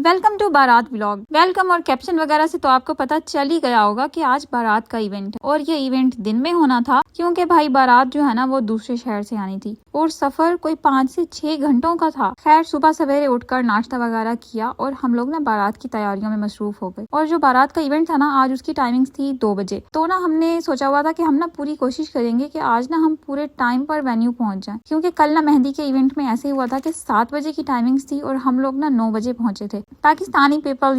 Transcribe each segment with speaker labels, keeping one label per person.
Speaker 1: Welcome to बारात vlog. Welcome और caption वगैरह से तो आपको पता चल ही गया होगा कि आज बारात का इवेंट है और ये इवेंट दिन में होना था क्योंकि भाई बारात जो है ना वो दूसरे शहर से आनी थी और सफर कोई 5 से 6 घंटों का था। खैर सुबह सवेरे उठकर नाश्ता वगैरह किया और हम लोग ना बारात की तैयारियों में मसरूफ हो गए। और जो बारात का इवेंट था ना आज उसकी टाइमिंग्स थी 2 बजे। तो ना हमने सोचा हुआ था कि हम ना पूरी कोशिश करेंगे कि आज ना हम पूरे टाइम पर वेन्यू पहुंच जाएं, क्योंकि कल ना मेहंदी के इवेंट में ऐसे हुआ था कि 7 बजे की टाइमिंग्स थी और हम लोग ना 9 बजे पहुंचे थे। पाकिस्तानी पीपल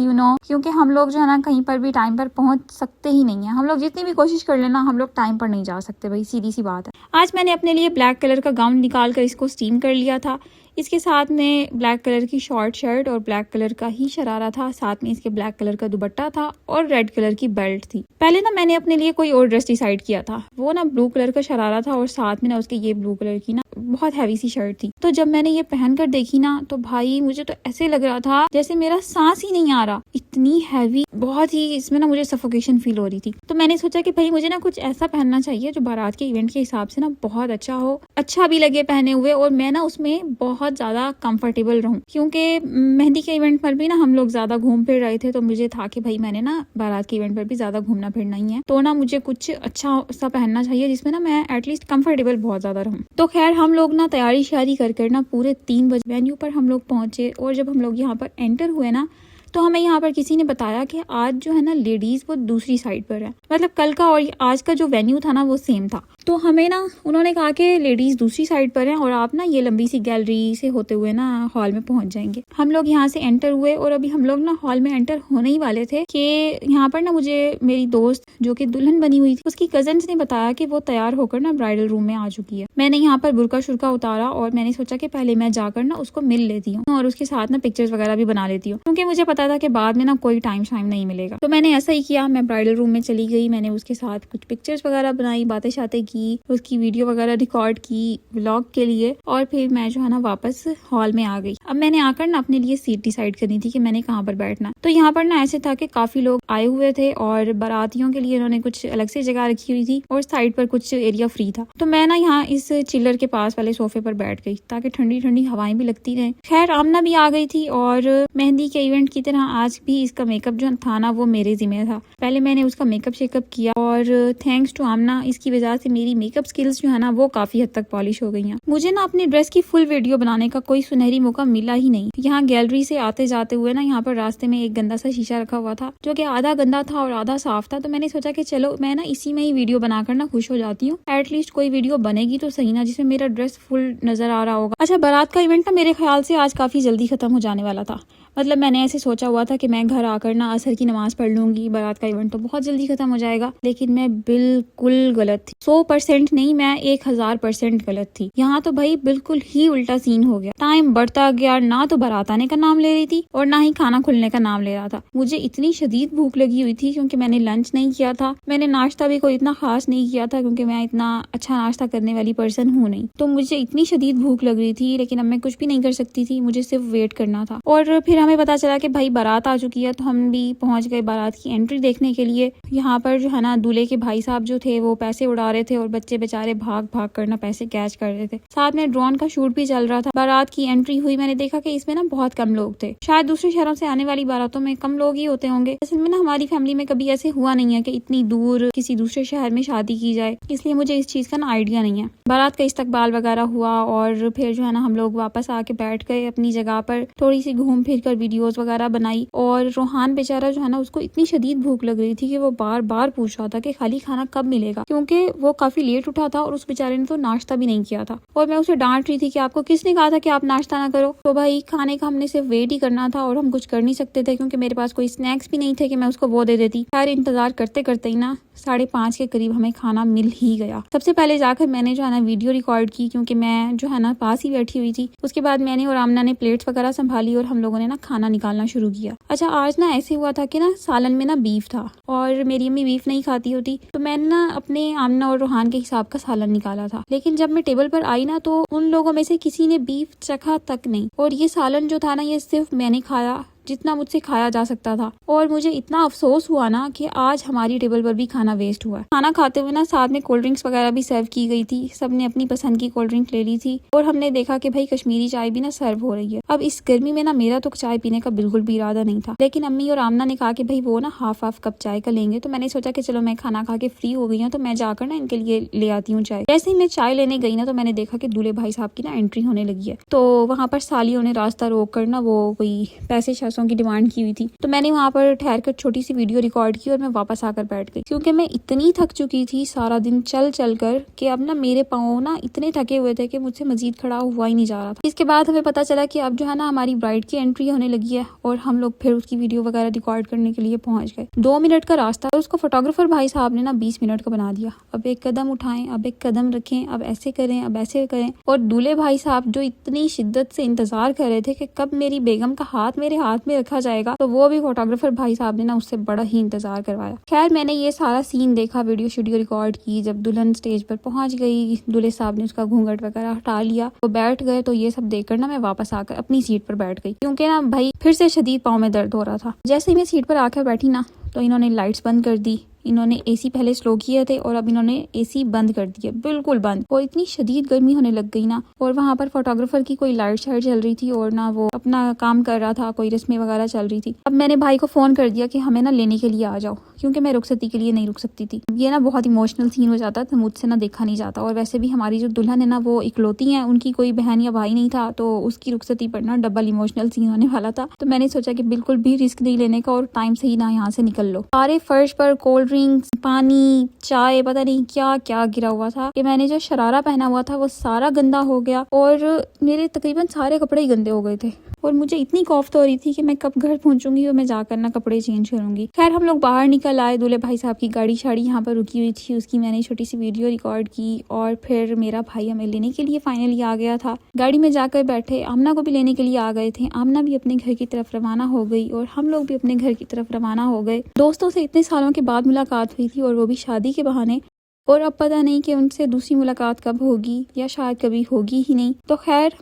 Speaker 1: क्योंकि हम लोग जो है ना कहीं पर भी टाइम पर पहुंच सकते ही नहीं है। हम लोग जितनी भी कोशिश कर लेना हम लोग टाइम पर नहीं जा सकते, भाई सीधी सी बात है। आज मैंने अपने लिए ब्लैक कलर का गाउन निकाल कर इसको स्टीम कर लिया था। इसके साथ में ब्लैक कलर की शॉर्ट शर्ट और ब्लैक कलर का ही शरारा था, साथ में इसके ब्लैक कलर का दुपट्टा था और रेड कलर की बेल्ट थी। पहले ना मैंने अपने लिए कोई और ड्रेस डिसाइड किया था, वो ना ब्लू कलर का शरारा था और साथ में ना उसके ये ब्लू कलर की ना बहुत हैवी सी शर्ट थी। तो जब मैंने ये पहन कर देखी ना तो भाई मुझे तो ऐसे लग रहा था जैसे मेरा सांस ही नहीं आ रहा, इतनी हैवी, बहुत ही इसमें ना मुझे सफोकेशन फील हो रही थी। तो मैंने सोचा कि भाई मुझे ना कुछ ऐसा पहनना चाहिए जो बारात के इवेंट के हिसाब से ना बहुत अच्छा हो, अच्छा भी लगे पहने हुए और मैं ना उसमें बहुत ज्यादा कंफर्टेबल रहूं। क्योंकि मेहंदी के इवेंट पर भी ना हम लोग ज्यादा घूम फिर रहे थे तो मुझे था कि भाई मैंने ना बारात के इवेंट पर भी ज्यादा घूमना फिरना ही है, तो ना मुझे कुछ अच्छा सा पहनना चाहिए जिसमें ना मैं एटलीस्ट कंफर्टेबल बहुत ज्यादा रहूं। तो खैर हम लोग ना तैयारी श्यारी कर ना पूरे 3 बजे वेन्यू पर हम लोग पहुंचे और जब हम लोग यहाँ पर एंटर हुए ना तो हमें यहाँ पर किसी ने बताया कि आज जो है ना लेडीज वो दूसरी साइड पर है, मतलब कल का और आज का जो वेन्यू था ना वो सेम था। तो हमें ना उन्होंने कहा कि लेडीज दूसरी साइड पर हैं और आप ना ये लंबी सी गैलरी से होते हुए ना हॉल में पहुंच जाएंगे। हम लोग यहाँ से एंटर हुए और अभी हम लोग ना हॉल में एंटर होने ही वाले थे कि यहाँ पर ना मुझे मेरी दोस्त जो कि दुल्हन बनी हुई थी उसकी कजन्स ने बताया कि वो तैयार होकर ना ब्राइडल रूम में आ चुकी है। मैंने यहाँ पर बुरका शुरका उतारा और मैंने सोचा कि पहले मैं जाकर ना उसको मिल लेती हूँ और उसके साथ ना पिक्चर्स वगैरह भी बना लेती हूँ, क्योंकि मुझे पता था कि बाद में ना कोई टाइम शाइम नहीं मिलेगा। तो मैंने ऐसा ही किया, मैं ब्राइडल रूम में चली गई, मैंने उसके साथ कुछ पिक्चर्स वगैरह बनाई, बातें शातें की, उसकी वीडियो वगैरह रिकॉर्ड की व्लॉग के लिए और फिर मैं जो है ना वापस हॉल में आ गई। अब मैंने आकर ना अपने लिए सीट डिसाइड करनी थी कि मैंने कहाँ पर बैठना। तो यहाँ पर ना ऐसे था कि काफी लोग आए हुए थे और बारातियों के लिए उन्होंने कुछ अलग से जगह रखी हुई थी और साइड पर कुछ एरिया फ्री था। तो मैं ना यहाँ इस चिल्लर के पास वाले सोफे पर बैठ गई ताकि ठंडी ठंडी हवाएं भी लगती रहे। खैर आमना भी आ गई थी और मेहंदी के इवेंट की तरह आज भी इसका मेकअप जो था ना वो मेरे जिम्मे था। पहले मैंने उसका मेकअप शेकअप किया और थैंक्स टू आमना इसकी वजह से मेरी मेकअप स्किल्स जो है ना वो काफी हद तक पॉलिश हो गई हैं। मुझे ना अपनी ड्रेस की फुल वीडियो बनाने का कोई सुनहरी मौका मिला ही नहीं। यहाँ गैलरी से आते जाते हुए ना यहाँ पर रास्ते में एक गंदा सा शीशा रखा हुआ था जो कि आधा गंदा था और आधा साफ था। तो मैंने सोचा कि चलो मैं ना इसी में ही वीडियो बनाकर ना खुश हो जाती हूँ, एटलीस्ट कोई वीडियो बनेगी तो सही ना जिसमें मेरा ड्रेस फुल नजर आ रहा होगा। अच्छा, बारात का इवेंट ना मेरे ख्याल से आज काफी जल्दी खत्म हो जाने वाला था। मतलब मैंने ऐसे सोचा हुआ था कि मैं घर आकर ना असर की नमाज पढ़ लूंगी, बारात का इवेंट तो बहुत जल्दी खत्म हो जाएगा, लेकिन मैं बिल्कुल गलत थी। 100% नहीं, मैं 1000% गलत थी। यहाँ तो भाई बिल्कुल ही उल्टा सीन हो गया। टाइम बढ़ता गया, ना तो बारात आने का नाम ले रही थी और ना ही खाना खुलने का नाम ले रहा था। मुझे इतनी शदीद भूख लगी हुई थी क्योंकि मैंने लंच नहीं किया था, मैंने नाश्ता भी कोई इतना खास नहीं किया था क्योंकि मैं इतना अच्छा नाश्ता करने वाली पर्सन हूँ नहीं। तो मुझे इतनी शदीद भूख लग रही थी लेकिन अब मैं कुछ भी नहीं कर सकती थी, मुझे सिर्फ वेट करना था। और फिर हमें पता चला कि भाई बारात आ चुकी है तो हम भी पहुंच गए बारात की एंट्री देखने के लिए। यहाँ पर जो है ना दूल्हे के भाई साहब जो थे वो पैसे उड़ा रहे थे और बच्चे बेचारे भाग भाग कर ना पैसे कैच कर रहे थे। साथ में ड्रोन का शूट भी चल रहा था। बारात की एंट्री हुई, मैंने देखा कि इसमें ना बहुत कम लोग थे। शायद दूसरे शहरों से आने वाली बारातों में कम लोग ही होते होंगे। असल में ना हमारी फैमिली में कभी ऐसे हुआ नहीं है कि इतनी दूर किसी दूसरे शहर में शादी की जाए, इसलिए मुझे इस चीज का ना आइडिया नहीं है। बारात का इस्तकबाल वगैरह हुआ और फिर जो है ना हम लोग वापस आके बैठ गए अपनी जगह पर, थोड़ी सी घूम फिर कर वीडियोस वगैरह बनाई। और रोहान बेचारा जो है ना उसको इतनी शदीद भूख लग रही थी कि वो बार बार पूछ रहा था कि खाली खाना कब मिलेगा, क्योंकि वो काफी लेट उठा था और उस बेचारे ने तो नाश्ता भी नहीं किया था। और मैं उसे डांट रही थी कि आपको किसने कहा था कि आप नाश्ता ना करो। तो भाई खाने का हमने सिर्फ वेट ही करना था और हम कुछ कर नहीं सकते थे क्योंकि मेरे पास कोई स्नैक्स भी नहीं थे कि मैं उसको वो दे देती। खैर इंतजार करते करते ही ना 5:30 के करीब हमें खाना मिल ही गया। सबसे पहले जाकर मैंने जो है ना वीडियो रिकॉर्ड की क्योंकि मैं जो है ना पास ही बैठी हुई थी। उसके बाद मैंने और आमना ने प्लेट्स वगैरह संभाली और हम लोगों ने ना खाना निकालना शुरू किया। अच्छा, आज ना ऐसे हुआ था कि ना सालन में ना बीफ था और मेरी अम्मी बीफ नहीं खाती होती, तो मैंने ना अपने आमना और रोहान के हिसाब का सालन निकाला था। लेकिन जब मैं टेबल पर आई ना तो उन लोगों में से किसी ने बीफ चखा तक नहीं और ये सालन जो था ना ये सिर्फ मैंने खाया। जितना मुझसे खाया जा सकता था। और मुझे इतना अफसोस हुआ ना कि आज हमारी टेबल पर भी खाना वेस्ट हुआ। खाना खाते हुए ना साथ में कोल्ड ड्रिंक्स वगैरह भी सर्व की गई थी। सबने अपनी पसंद की कोल्ड ड्रिंक ले ली थी और हमने देखा कि भाई कश्मीरी चाय भी ना सर्व हो रही है। अब इस गर्मी में ना मेरा तो चाय पीने का बिल्कुल भी इरादा नहीं था, लेकिन अम्मी और आमना ने कहा कि भाई वो ना हाफ कप चाय का लेंगे। तो मैंने सोचा कि चलो मैं खाना खा के फ्री हो गई हूँ तो मैं जाकर ना इनके लिए ले आती हूँ चाय। जैसे ही मैं चाय लेने गई ना तो मैंने देखा कि दूल्हे भाई साहब की ना एंट्री होने लगी है। तो वहाँ पर सालियों ने रास्ता रोक कर ना वो कोई पैसे शैसों की डिमांड की हुई थी। तो मैंने वहाँ पर ठहर कर छोटी सी वीडियो रिकॉर्ड की और मैं वापस आकर बैठ गई, क्योंकि मैं इतनी थक चुकी थी सारा दिन चल चल कर कि अब ना मेरे पाँव ना इतने थके हुए थे कि मुझसे मजीद खड़ा हुआ ही नहीं जा रहा था। इसके बाद हमें पता चला कि अब जो है ना हमारी ब्राइड की एंट्री होने लगी है और हम लोग फिर उसकी वीडियो वगैरह रिकॉर्ड करने के लिए पहुंच गए। 2 मिनट का रास्ता और उसको फोटोग्राफर भाई साहब ने ना 20 मिनट का बना दिया। अब एक कदम उठाएं, अब एक कदम रखें, अब ऐसे करें, अब ऐसे करें। और दूल्हे भाई साहब जो इतनी शिद्दत से इंतजार कर रहे थे कि कब मेरी बेगम का हाथ मेरे हाथ में रखा जाएगा, तो वो भी फोटोग्राफर भाई साहब ने ना उससे बड़ा ही इंतजार करवाया। खैर मैंने ये सारा सीन देखा, वीडियो शीडियो रिकॉर्ड की। जब दुल्हन स्टेज पर पहुंच गई, दूल्हे साहब ने उसका घूंघट वगैरह हटा लिया, वो बैठ गए। तो ये सब देखकर ना मैं वापस आकर अपनी सीट पर बैठ गई, क्योंकि ना भाई फिर से शदीद पाँव में दर्द हो रहा था। जैसे ही मैं सीट पर आकर बैठी ना तो इन्होंने लाइट्स बंद कर दी। इन्होंने एसी पहले स्लो किए थे और अब इन्होंने एसी बंद कर दिया, बिल्कुल बंद। और इतनी शदीद गर्मी होने लग गई ना। और वहाँ पर फोटोग्राफर की कोई लाइट शाइट चल रही थी और ना वो अपना काम कर रहा था, कोई रस्में वगैरह चल रही थी। अब मैंने भाई को फोन कर दिया कि हमें ना लेने के लिए आ जाओ, क्योंकि मैं रुखसती के लिए नहीं रुक सकती थी। ये ना बहुत इमोशनल सीन हो जाता था, मुझसे ना देखा नहीं जाता। और वैसे भी हमारी जो दुल्हन है ना वो इकलौती है, उनकी कोई बहन या भाई नहीं था, तो उसकी रुखसती पर ना डबल इमोशनल सीन होने वाला था। तो मैंने सोचा कि बिल्कुल भी रिस्क नहीं लेने का और टाइम से ही ना यहाँ से निकल लो। सारे फर्श पर कोल्ड ड्रिंक्स, पानी, चाय, पता नहीं क्या क्या गिरा हुआ था कि मैंने जो शरारा पहना हुआ था वो सारा गंदा हो गया और मेरे तकरीबन सारे कपड़े ही गंदे हो गए थे। और मुझे इतनी खौफ तो हो रही थी कि मैं कब घर पहुंचूंगी और मैं जाकर ना कपड़े चेंज करूंगी। खैर हम लोग बाहर निकल आए। दूल्हे भाई साहब की गाड़ी शाड़ी यहाँ पर रुकी हुई थी, उसकी मैंने छोटी सी वीडियो रिकॉर्ड की। और फिर मेरा भाई हमें लेने के लिए फाइनली आ गया था। गाड़ी में जाकर बैठे, आमना को भी लेने के लिए आ गए थे। आमना भी अपने घर की तरफ रवाना हो गई और हम लोग भी अपने घर की तरफ रवाना हो गए। दोस्तों से इतने सालों के बाद मुलाकात हुई थी और वो भी शादी के बहाने। और अब पता नहीं कि उनसे दूसरी मुलाकात कब होगी या शायद कभी होगी ही नहीं। तो खैर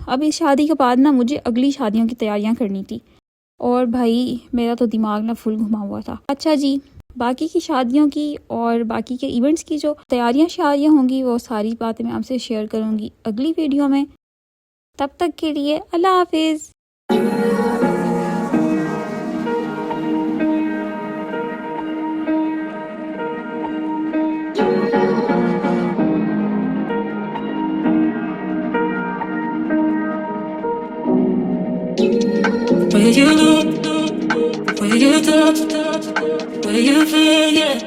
Speaker 1: अब इस शादी के बाद ना मुझे अगली शादियों की तैयारियां करनी थी और भाई मेरा तो दिमाग ना फुल घुमा हुआ था। अच्छा जी, बाकी की शादियों की और बाकी के इवेंट्स की जो तैयारियां होंगी वो सारी बातें मैं आपसे शेयर करूंगी अगली वीडियो में। तब तक के लिए अल्लाह हाफिज।
Speaker 2: Where you look, where you touch, where you feel, yeah.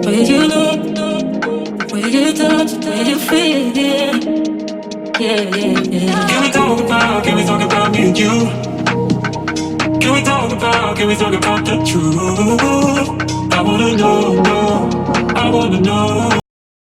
Speaker 2: Where you look, where you touch, where you feel, yeah. Yeah, yeah, yeah. Can we talk about me and you? Can we talk about the truth? I wanna know, I wanna know.